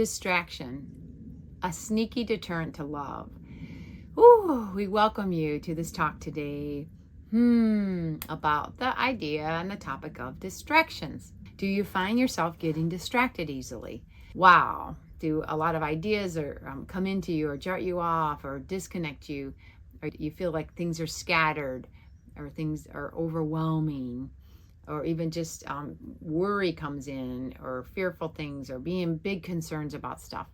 Distraction, a sneaky deterrent to love. Ooh, we welcome you to this talk today about the idea and the topic of distractions. Do you find yourself getting distracted easily? Wow. Do a lot of ideas come into you or jart you off or disconnect you? Or you feel like things are scattered or things are overwhelming? Or even just worry comes in, or fearful things, or being big concerns about stuff.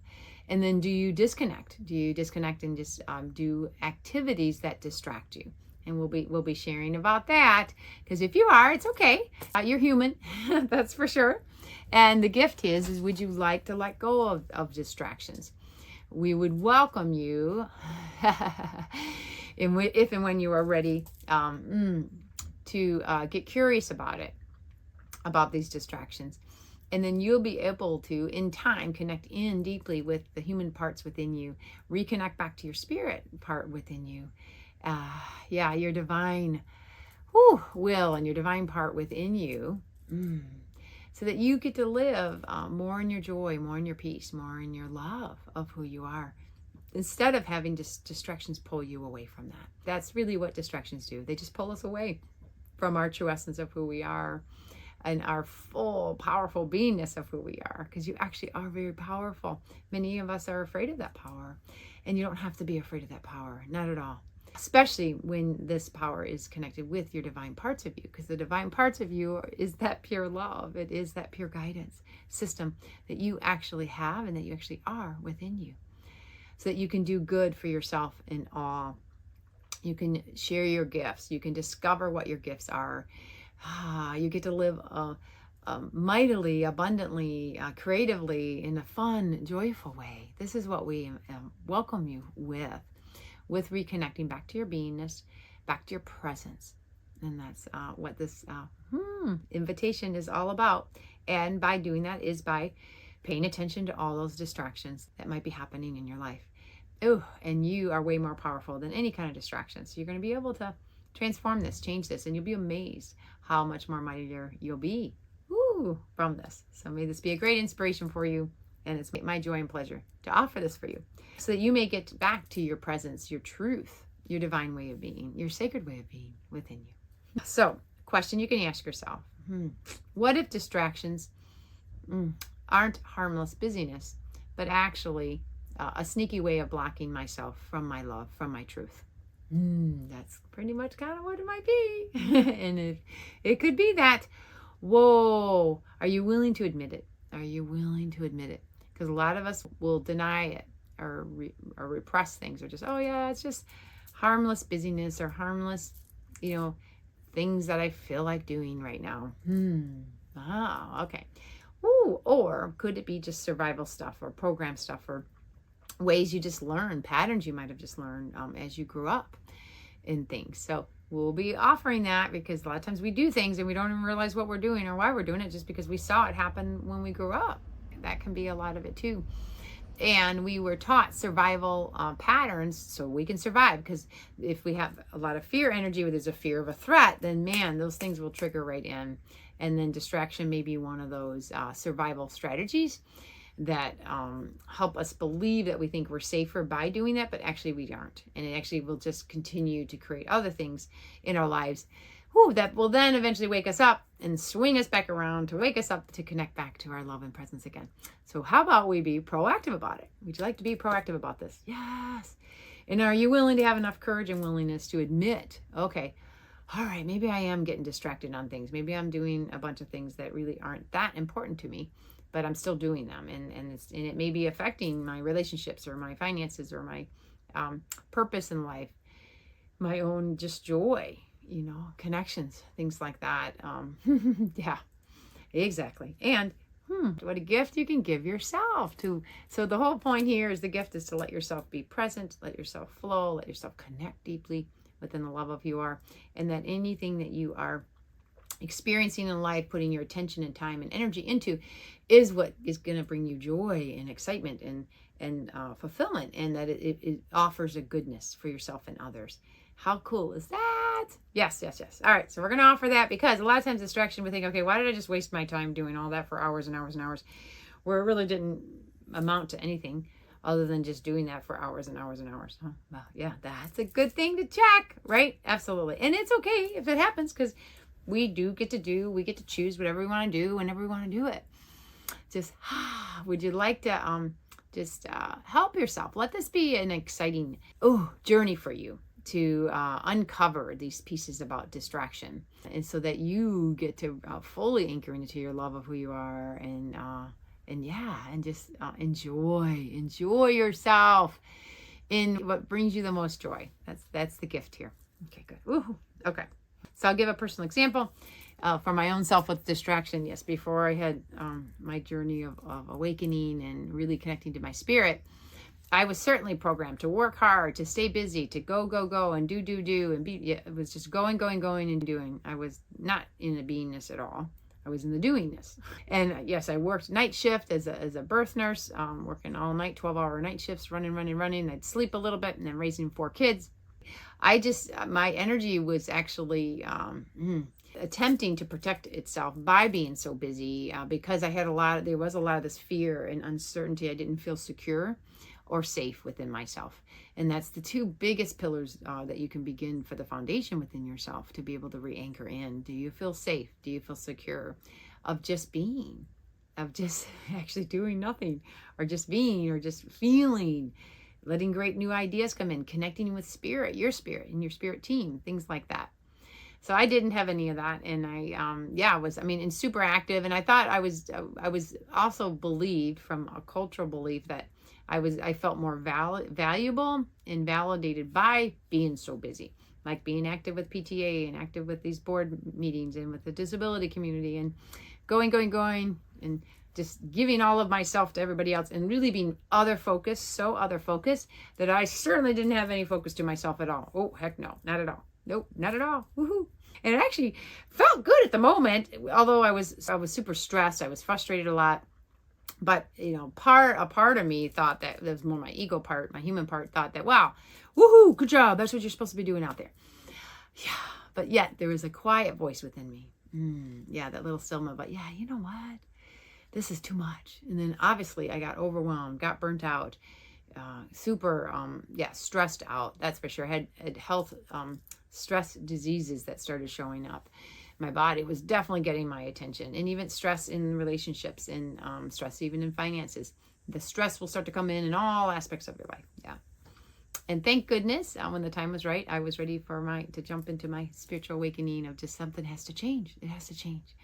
And then do you disconnect? Do you disconnect and just do activities that distract you? And we'll be sharing about that, because if you are, it's okay. You're human, that's for sure. And the gift is would you like to let go of distractions? We would welcome you if and when you are ready to get curious about these distractions. And then you'll be able to, in time, connect in deeply with the human parts within you, reconnect back to your spirit part within you. Your divine will and your divine part within you, so that you get to live more in your joy, more in your peace, more in your love of who you are, instead of having distractions pull you away from that. That's really what distractions do. They just pull us away from our true essence of who we are and our full, powerful beingness of who we are, because you actually are very powerful. Many of us are afraid of that power, and you don't have to be afraid of that power, not at all. Especially when this power is connected with your divine parts of you, because the divine parts of you is that pure love. It is that pure guidance system that you actually have and that you actually are within you, so that you can do good for yourself in all. You can share your gifts. You can discover what your gifts are. You get to live mightily, abundantly, creatively, in a fun, joyful way. This is what we welcome you with reconnecting back to your beingness, back to your presence. And that's what this invitation is all about. And by doing that is by paying attention to all those distractions that might be happening in your life. And you are way more powerful than any kind of distraction. So you're going to be able to transform this, change this, and you'll be amazed how much more mightier you'll be from this. So may this be a great inspiration for you. And it's my joy and pleasure to offer this for you, so that you may get back to your presence, your truth, your divine way of being, your sacred way of being within you. So, question you can ask yourself, what if distractions aren't harmless busyness, but actually a sneaky way of blocking myself from my love, from my truth? That's pretty much kind of what it might be. And if it could be that, whoa, are you willing to admit it? Are you willing to admit it? Because a lot of us will deny it or repress things, or just, it's just harmless busyness or harmless, things that I feel like doing right now. Okay. Or could it be just survival stuff or program stuff or ways you just learn, patterns you might have just learned as you grew up in things. So we'll be offering that, because a lot of times we do things and we don't even realize what we're doing or why we're doing it, just because we saw it happen when we grew up. That can be a lot of it too. And we were taught survival patterns so we can survive, because if we have a lot of fear energy where there's a fear of a threat, then man, those things will trigger right in. And then distraction may be one of those survival strategies that help us believe that we think we're safer by doing that, but actually we aren't. And it actually will just continue to create other things in our lives that will then eventually wake us up and swing us back around to wake us up to connect back to our love and presence again. So how about we be proactive about it? Would you like to be proactive about this? Yes. And are you willing to have enough courage and willingness to admit, okay, all right, maybe I am getting distracted on things. Maybe I'm doing a bunch of things that really aren't that important to me, but I'm still doing them. And it may be affecting my relationships or my finances or my purpose in life, my own just joy, connections, things like that. Yeah, exactly. And what a gift you can give yourself to. So the whole point here is the gift is to let yourself be present, let yourself flow, let yourself connect deeply within the love of who you are, and that anything that you are experiencing in life, putting your attention and time and energy into, is what is going to bring you joy and excitement and fulfillment, and that it offers a goodness for yourself and others. How cool is that? Yes. All right, so we're going to offer that, because a lot of times distraction, we think, okay, why did I just waste my time doing all that for hours and hours and hours, where it really didn't amount to anything other than just doing that for hours and hours and hours. Huh? Well, yeah, that's a good thing to check, right? Absolutely. And it's okay if it happens, because we get to choose whatever we want to do whenever we want to do it. Just, would you like to help yourself? Let this be an exciting journey for you to uncover these pieces about distraction, and so that you get to fully anchor into your love of who you are, and just enjoy yourself in what brings you the most joy. That's the gift here. Okay, good. Woo-hoo. Okay, so I'll give a personal example for my own self with distraction. Yes, before I had my journey of awakening and really connecting to my spirit, I was certainly programmed to work hard, to stay busy, to go and do and be. Yeah, it was just going and doing. I was not in the beingness at all. I was in the doingness. And yes, I worked night shift as a birth nurse, working all night, 12-hour night shifts, running. I'd sleep a little bit, and then raising 4 kids. My energy was actually attempting to protect itself by being so busy, because there was a lot of this fear and uncertainty. I didn't feel secure or safe within myself. And that's the 2 biggest pillars that you can begin for the foundation within yourself to be able to re-anchor in. Do you feel safe? Do you feel secure of just being, of just actually doing nothing, or just being, or just feeling, letting great new ideas come in, connecting with spirit and your spirit team, things like that. So I didn't have any of that. And I was super active. And I thought I was also believed, from a cultural belief, that I felt more valuable and validated by being so busy, like being active with PTA and active with these board meetings and with the disability community, and going and just giving all of myself to everybody else, and really being other focused that I certainly didn't have any focus to myself at all. Oh, heck no, not at all. Nope, not at all. Woohoo. And it actually felt good at the moment, although I was super stressed. I was frustrated a lot. But, a part of me thought that was more my ego part, my human part, thought that, wow, woohoo, good job. That's what you're supposed to be doing out there. Yeah. But yet there was a quiet voice within me. That little stillman, but yeah, you know what? This is too much. And then obviously I got overwhelmed, got burnt out, super, stressed out. That's for sure. Had health, stress diseases that started showing up. My body was definitely getting my attention, and even stress in relationships, and stress even in finances. The stress will start to come in all aspects of your life. Yeah. And thank goodness, when the time was right, I was ready to jump into my spiritual awakening of just something has to change. It has to change.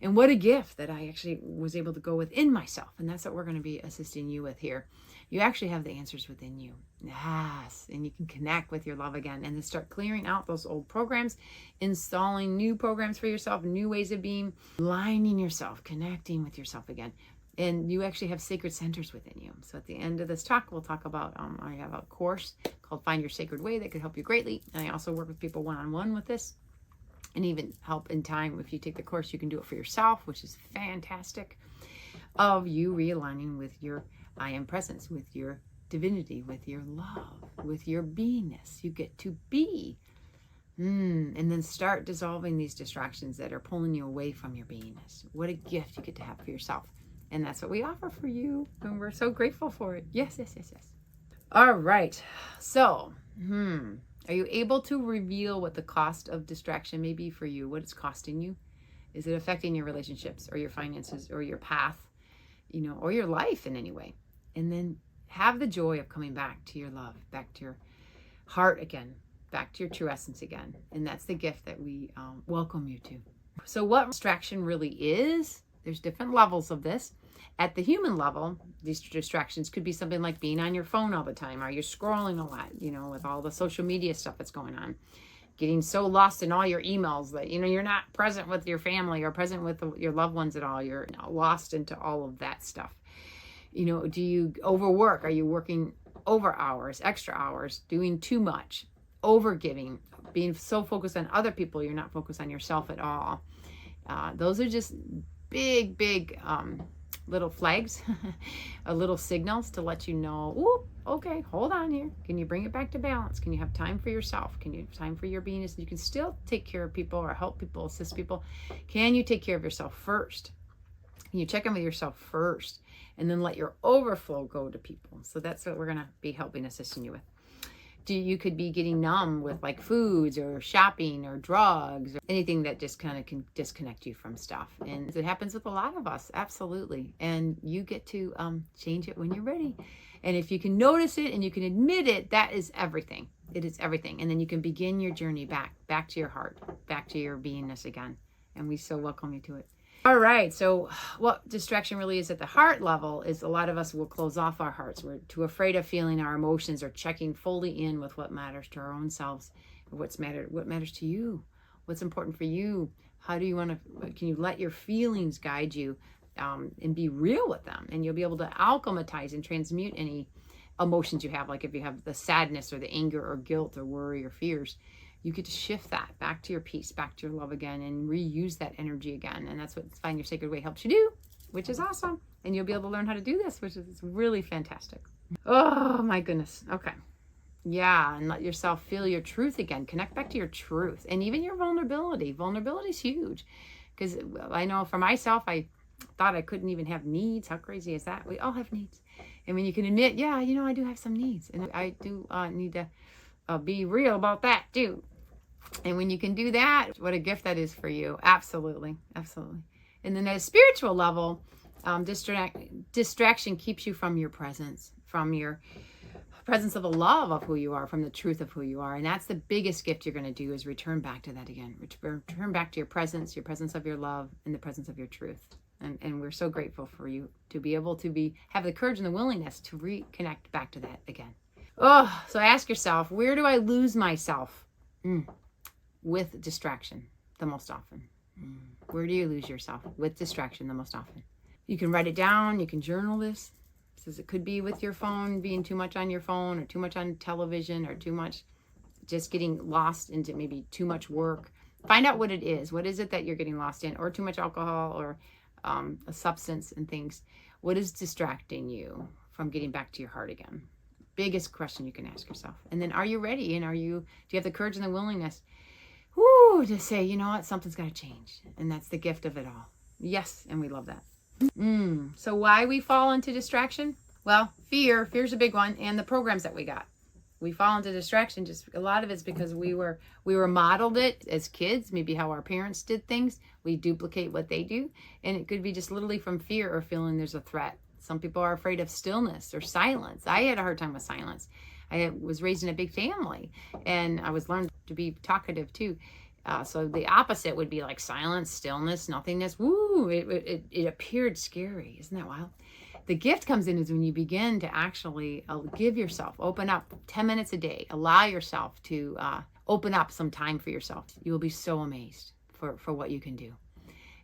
And what a gift that I actually was able to go within myself. And that's what we're going to be assisting you with here. You actually have the answers within you. Yes. And you can connect with your love again, and then start clearing out those old programs, installing new programs for yourself, new ways of being, aligning yourself, connecting with yourself again. And you actually have sacred centers within you. So at the end of this talk, we'll talk about, I have a course called Find Your Sacred Way that could help you greatly. And I also work with people one-on-one with this, and even help in time. If you take the course, you can do it for yourself, which is fantastic, of you realigning with your I am presence, with your divinity, with your love, with your beingness. You get to be. And then start dissolving these distractions that are pulling you away from your beingness. What a gift you get to have for yourself. And that's what we offer for you. And we're so grateful for it. Yes. All right. So, are you able to reveal what the cost of distraction may be for you? What it's costing you? Is it affecting your relationships, or your finances, or your path, or your life in any way? And then have the joy of coming back to your love, back to your heart again, back to your true essence again. And that's the gift that we welcome you to. So what distraction really is, there's different levels of this. At the human level, these distractions could be something like being on your phone all the time, or you're scrolling a lot, with all the social media stuff that's going on. Getting so lost in all your emails that, you're not present with your family or present with your loved ones at all. You're lost into all of that stuff. Do you overwork? Are you working over hours, extra hours, doing too much, overgiving, being so focused on other people, you're not focused on yourself at all? Those are just big little flags, little signals to let you know, ooh, okay, hold on here. Can you bring it back to balance? Can you have time for yourself? Can you have time for your beingness? You can still take care of people or help people, assist people. Can you take care of yourself first? You check in with yourself first, and then let your overflow go to people. So that's what we're going to be helping assisting you with. You could be getting numb with like foods or shopping or drugs or anything that just kind of can disconnect you from stuff. And it happens with a lot of us, absolutely. And you get to change it when you're ready. And if you can notice it and you can admit it, that is everything. It is everything. And then you can begin your journey back to your heart, back to your beingness again. And we so welcome you to it. All right, so what distraction really is at the heart level is a lot of us will close off our hearts. We're too afraid of feeling our emotions or checking fully in with what matters to our own selves, what matters to you, what's important for you. How do you want to, can you let your feelings guide you and be real with them? And you'll be able to alchemize and transmute any emotions you have, like if you have the sadness or the anger or guilt or worry or fears. You get to shift that back to your peace, back to your love again, and reuse that energy again. And that's what Find Your Sacred Way helps you do, which is awesome. And you'll be able to learn how to do this, which is really fantastic. Oh, my goodness. Okay. Yeah, and let yourself feel your truth again. Connect back to your truth and even your vulnerability. Vulnerability is huge because I know for myself, I thought I couldn't even have needs. How crazy is that? We all have needs. And when you can admit, yeah, I do have some needs, and I do need to be real about that too. And when you can do that, what a gift that is for you. Absolutely. Absolutely. And then at a spiritual level, distraction keeps you from your presence, from your presence of the love of who you are, from the truth of who you are. And that's the biggest gift you're going to do, is return back to that again. Return back to your presence of your love, and the presence of your truth. And we're so grateful for you to be able to have the courage and the willingness to reconnect back to that again. Oh, so ask yourself, where do I lose myself? With distraction the most often. Where do you lose yourself with distraction the most often? You can write it down. You can journal this. Says it could be with your phone, being too much on your phone, or too much on television, or too much just getting lost into maybe too much work. Find out what it is. What is it that you're getting lost in? Or too much alcohol, or a substance and things. What is distracting you from getting back to your heart again? Biggest question you can ask yourself. And then, are you ready? And do you have the courage and the willingness to say, you know what, something's got to change. And that's the gift of it all. Yes, and we love that. So why we fall into distraction? Well, fear's a big one, and the programs that we got. We fall into distraction, just a lot of it's because we were modeled it as kids, maybe how our parents did things. We duplicate what they do, and it could be just literally from fear or feeling there's a threat. Some people are afraid of stillness or silence. I had a hard time with silence. I was raised in a big family, and I was learned to be talkative too. So the opposite would be like silence, stillness, nothingness. Woo! It appeared scary. Isn't that wild? The gift comes in is when you begin to actually give yourself, open up 10 minutes a day, allow yourself to open up some time for yourself. You will be so amazed for what you can do.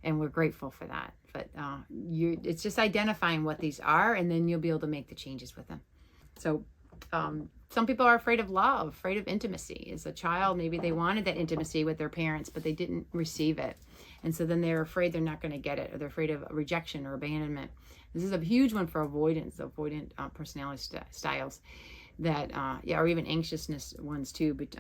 And we're grateful for that. But it's just identifying what these are, and then you'll be able to make the changes with them. So some people are afraid of love, afraid of intimacy. As a child, maybe they wanted that intimacy with their parents, but they didn't receive it. And so then they're afraid they're not going to get it, or they're afraid of rejection or abandonment. This is a huge one for avoidant personality styles that, or even anxiousness ones too, but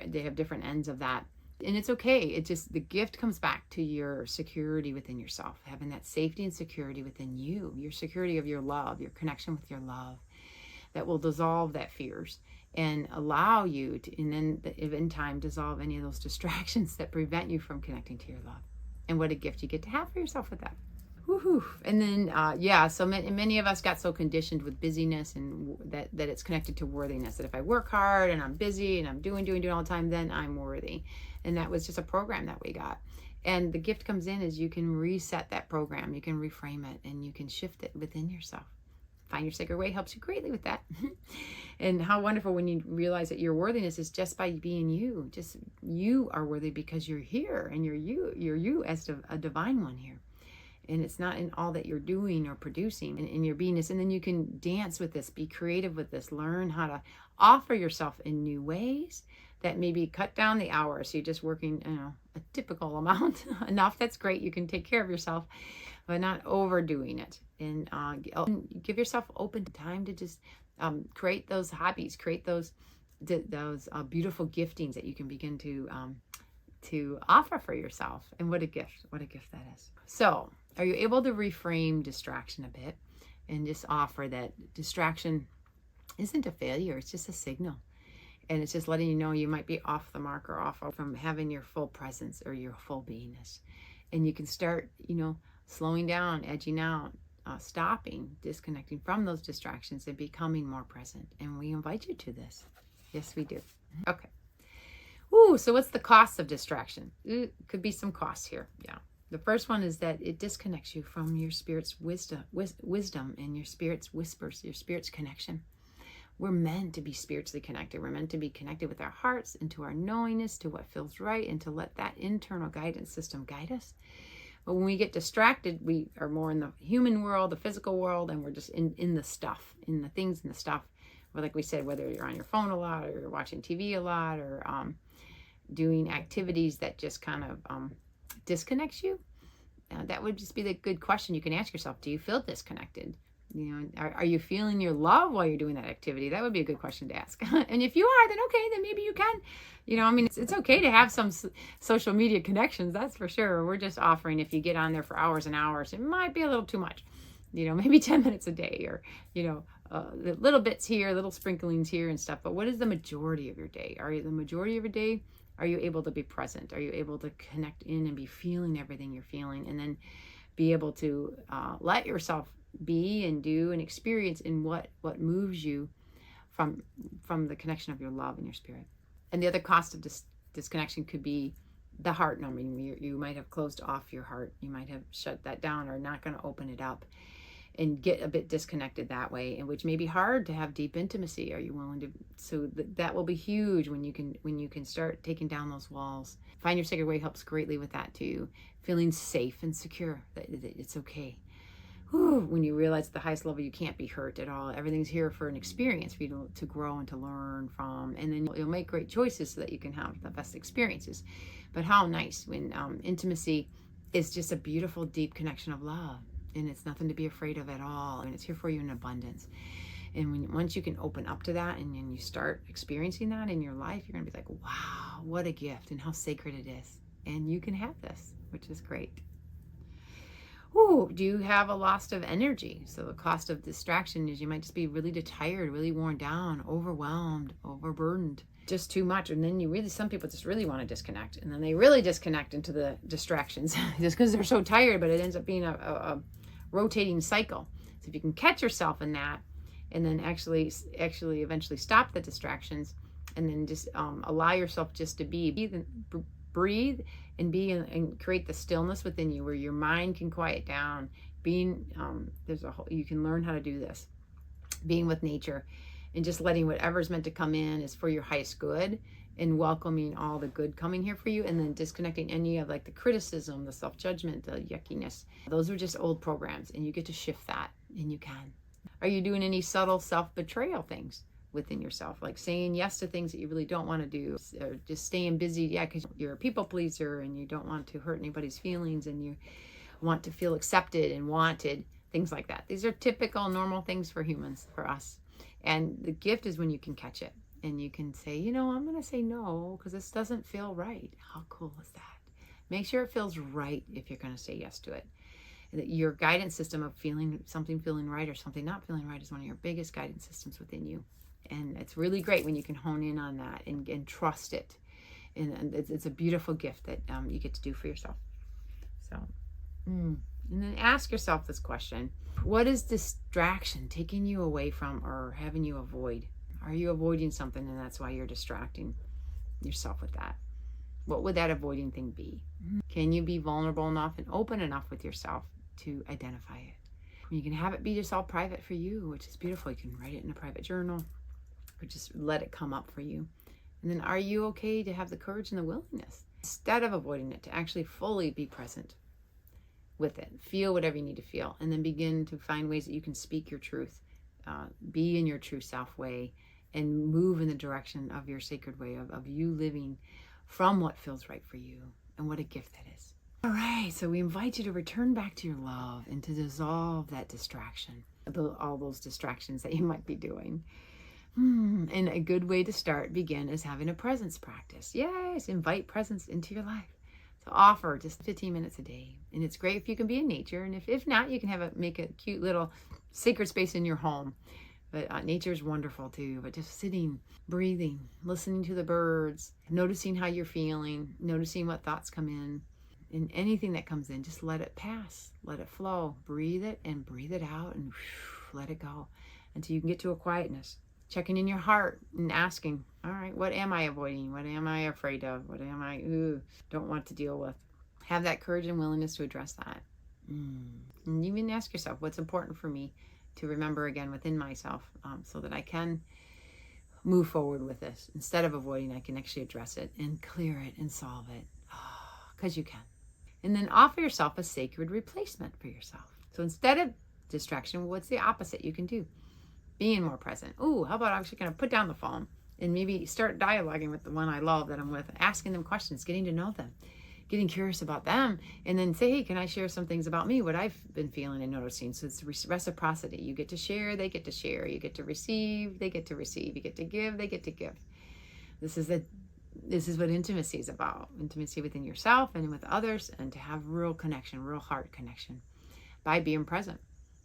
they have different ends of that. And it's okay. It just, the gift comes back to your security within yourself, having that safety and security within you, your security of your love, your connection with your love, that will dissolve that fears and allow you to, and then in time, dissolve any of those distractions that prevent you from connecting to your love. And what a gift you get to have for yourself with that. Woo-hoo. And then, so many of us got so conditioned with busyness, and that it's connected to worthiness, that if I work hard and I'm busy and I'm doing all the time, then I'm worthy. And that was just a program that we got. And the gift comes in is you can reset that program, you can reframe it, and you can shift it within yourself. Find Your Sacred Way helps you greatly with that. And how wonderful when you realize that your worthiness is just by being you. Just you are worthy because you're here, and you're you as a divine one here. And it's not in all that you're doing or producing in your beingness. And then you can dance with this, be creative with this, learn how to offer yourself in new ways that maybe cut down the hours. So you're just working, a typical amount enough. That's great. You can take care of yourself, but not overdoing it. And give yourself open time to just create those hobbies, create those beautiful giftings that you can begin to offer for yourself. And what a gift that is. So Are you able to reframe distraction a bit and just offer that distraction isn't a failure, it's just a signal. And it's just letting you know you might be off the mark or off from having your full presence or your full beingness. And you can start, slowing down, edging out, stopping, disconnecting from those distractions and becoming more present. And we invite you to this. Yes, we do. Okay. Ooh, so what's the cost of distraction? Could be some costs here. Yeah. The first one is that it disconnects you from your spirit's wisdom and your spirit's whispers, your spirit's connection. We're meant to be spiritually connected. We're meant to be connected with our hearts and to our knowingness, to what feels right, and to let that internal guidance system guide us. But when we get distracted, we are more in the human world, the physical world, and we're just in the stuff, in the things and the stuff. Well, like we said, whether you're on your phone a lot or you're watching TV a lot or doing activities that just kind of disconnects you, that would just be the good question you can ask yourself. Do you feel disconnected? Are you feeling your love while you're doing that activity? That would be a good question to ask. And if you are, then okay, then maybe you can. It's okay to have some social media connections, that's for sure. We're just offering, if you get on there for hours and hours, it might be a little too much. Maybe 10 minutes a day or, little bits here, little sprinklings here and stuff. But what is the majority of your day? Are you able to be present? Are you able to connect in and be feeling everything you're feeling, and then be able to let yourself be and do and experience in what moves you from the connection of your love and your spirit? And the other cost of disconnection could be the heart numbing. You might have closed off your heart. You might have shut that down or not going to open it up and get a bit disconnected that way, and which may be hard to have deep intimacy. Are you willing to? So that will be huge when you can start taking down those walls. Find Your Sacred Way helps greatly with that too. Feeling safe and secure that it's okay. When you realize at the highest level you can't be hurt at all. Everything's here for an experience for you to grow and to learn from, and then you'll make great choices so that you can have the best experiences. But how nice when intimacy is just a beautiful, deep connection of love, and it's nothing to be afraid of at all, and it's here for you in abundance. And once you can open up to that and then you start experiencing that in your life, you're gonna be like, wow, what a gift and how sacred it is. And you can have this, which is great. Ooh, do you have a loss of energy? So the cost of distraction is you might just be really tired, really worn down, overwhelmed, overburdened, just too much. And then some people just really want to disconnect, and then they really disconnect into the distractions just because they're so tired, but it ends up being a rotating cycle. So if you can catch yourself in that, and then actually eventually stop the distractions, and then just allow yourself just to breathe and be and create the stillness within you where your mind can quiet down. You can learn how to do this, being with nature and just letting whatever's meant to come in is for your highest good, and welcoming all the good coming here for you, and then disconnecting any of like the criticism, the self-judgment, the yuckiness. Those are just old programs, and you get to shift that, and you can. Are you doing any subtle self-betrayal things within yourself, like saying yes to things that you really don't want to do, or just staying busy because you're a people pleaser and you don't want to hurt anybody's feelings and you want to feel accepted and wanted, things like that? These are typical normal things for humans, for us. And the gift is when you can catch it and you can say, I'm going to say no because this doesn't feel right. How cool is that? Make sure it feels right if you're going to say yes to it. Your guidance system of something feeling right or something not feeling right is one of your biggest guidance systems within you. And it's really great when you can hone in on that and trust it. And it's a beautiful gift that you get to do for yourself. So, and then ask yourself this question. What is distraction taking you away from or having you avoid? Are you avoiding something and that's why you're distracting yourself with that? What would that avoiding thing be? Can you be vulnerable enough and open enough with yourself to identify it? You can have it be just all private for you, which is beautiful. You can write it in a private journal, or just let it come up for you. And then are you okay to have the courage and the willingness, instead of avoiding it, to actually fully be present with it? Feel whatever you need to feel, and then begin to find ways that you can speak your truth, be in your true self way, and move in the direction of your sacred way of you living from what feels right for you. And what a gift that is. All right, so we invite you to return back to your love and to dissolve that distraction, all those distractions that you might be doing. And a good way to begin is having a presence practice. Yes, invite presence into your life. So offer just 15 minutes a day. And it's great if you can be in nature. And if not, you can make a cute little sacred space in your home. But nature is wonderful too. But just sitting, breathing, listening to the birds, noticing how you're feeling, noticing what thoughts come in. And anything that comes in, just let it pass, let it flow. Breathe it and breathe it out and let it go until you can get to a quietness. Checking in your heart and asking, all right, what am I avoiding? What am I afraid of? What am I don't want to deal with? Have that courage and willingness to address that. And even ask yourself, what's important for me to remember again within myself, so that I can move forward with this. Instead of avoiding, I can actually address it and clear it and solve it, because you can. And then offer yourself a sacred replacement for yourself. So instead of distraction, what's the opposite you can do? Being more present. Ooh, how about I'm actually going to put down the phone and maybe start dialoguing with the one I love that I'm with, asking them questions, getting to know them, getting curious about them, and then say, hey, can I share some things about me, what I've been feeling and noticing? So it's reciprocity. You get to share, they get to share. You get to receive, they get to receive. You get to give, they get to give. This is what intimacy is about. Intimacy within yourself and with others, and to have real connection, real heart connection by being present.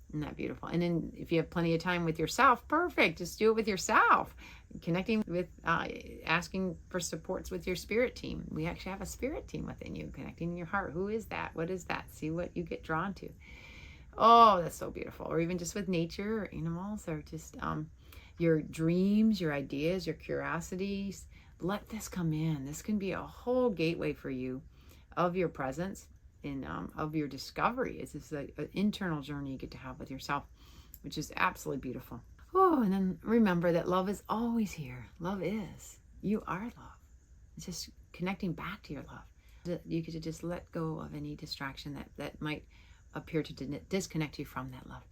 Isn't that beautiful? And then if you have plenty of time with yourself, perfect. Just do it with yourself. Connecting with, asking for supports with your spirit team. We actually have a spirit team within you, connecting in your heart. Who is that? What is that? See what you get drawn to. Oh, that's so beautiful. Or even just with nature or animals, or just your dreams, your ideas, your curiosities. Let this come in. This can be a whole gateway for you of your presence and of your discovery. It's just an internal journey you get to have with yourself, which is absolutely beautiful. Oh, and then remember that love is always here. Love is. You are love. It's just connecting back to your love. You get to just let go of any distraction that might appear to disconnect you from that love.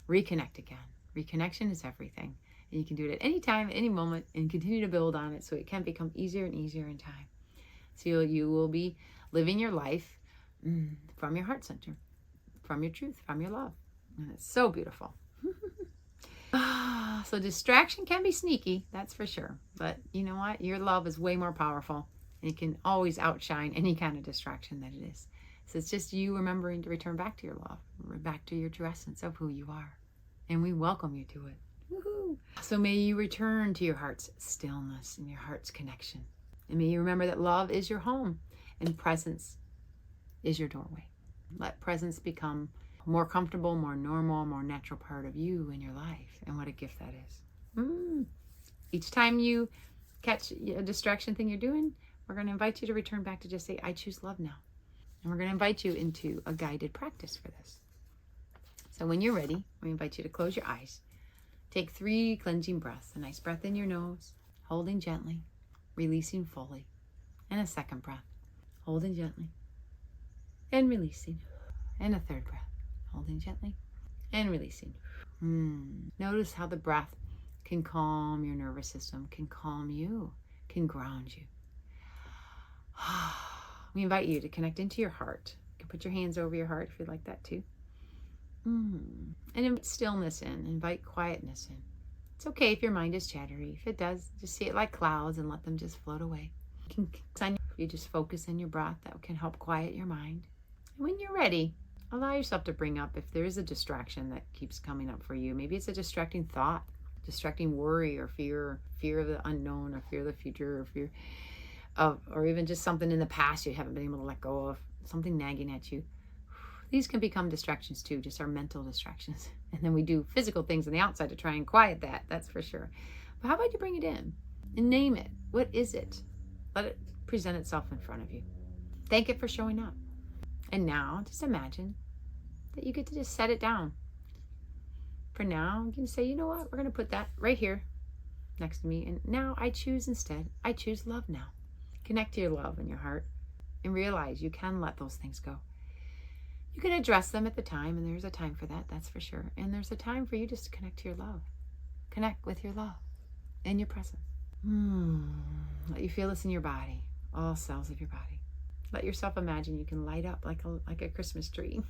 Reconnect again. Reconnection is everything. And you can do it at any time, any moment, and continue to build on it so it can become easier and easier in time. So you will be living your life from your heart center, from your truth, from your love. And it's so beautiful. So distraction can be sneaky, that's for sure. But you know what? Your love is way more powerful. And it can always outshine any kind of distraction that it is. So it's just you remembering to return back to your love, back to your true essence of who you are. And we welcome you to it. Woohoo! So may you return to your heart's stillness and your heart's connection. And may you remember that love is your home and presence is your doorway. Let presence become more comfortable, more normal, more natural part of you and your life. And what a gift that is. Each time you catch a distraction thing you're doing, we're going to invite you to return back to just say, I choose love now. And we're going to invite you into a guided practice for this. So when you're ready, we invite you to close your eyes. Take 3 cleansing breaths. A nice breath in your nose, holding gently, releasing fully. And a second breath, holding gently and releasing. And a third breath, holding gently and releasing. Notice how the breath can calm your nervous system, can calm you, can ground you. We invite you to connect into your heart. You can put your hands over your heart if you'd like that too. And invite stillness in, invite quietness in. It's okay if your mind is chattery. If it does, just see it like clouds and let them just float away. You just focus on your breath. That can help quiet your mind. And when you're ready, allow yourself to bring up if there is a distraction that keeps coming up for you. Maybe it's a distracting thought, distracting worry or fear of the unknown, or fear of the future, or fear of, or even just something in the past you haven't been able to let go of, something nagging at you. These can become distractions too, just our mental distractions. And then we do physical things on the outside to try and quiet that, that's for sure. But how about you bring it in and name it? What is it? Let it present itself in front of you. Thank it for showing up. And now, just imagine that you get to just set it down. For now, you can say, you know what? We're going to put that right here next to me. And now I choose instead. I choose love now. Connect to your love in your heart and realize you can let those things go. You can address them at the time, and there's a time for that, that's for sure. And there's a time for you just to connect to your love. Connect with your love and your presence. Let you feel this in your body, all cells of your body. Let yourself imagine you can light up like a Christmas tree.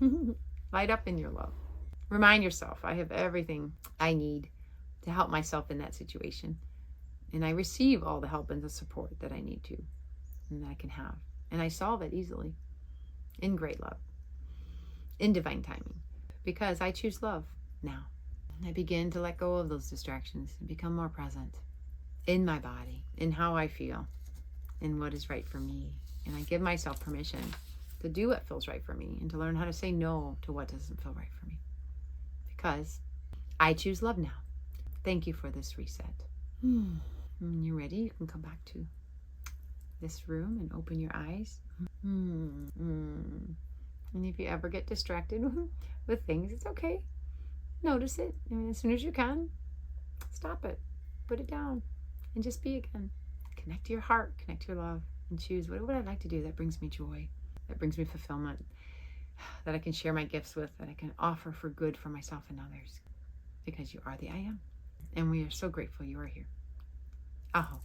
Light up in your love. Remind yourself, I have everything I need to help myself in that situation. And I receive all the help and the support that I need to, and that I can have. And I solve it easily. in great love, in divine timing, because I choose love now. I begin to let go of those distractions and become more present in my body, in how I feel, in what is right for me. And I give myself permission to do what feels right for me and to learn how to say no to what doesn't feel right for me. Because I choose love now. Thank you for this reset. When you're ready, you can come back to this room and open your eyes. And if you ever get distracted with things, it's okay. Notice it. And as soon as you can, stop it. Put it down. And just be again. Connect to your heart. Connect to your love. And choose what would I like to do that brings me joy, that brings me fulfillment, that I can share my gifts with, that I can offer for good for myself and others. Because you are the I am. And we are so grateful you are here. Aho.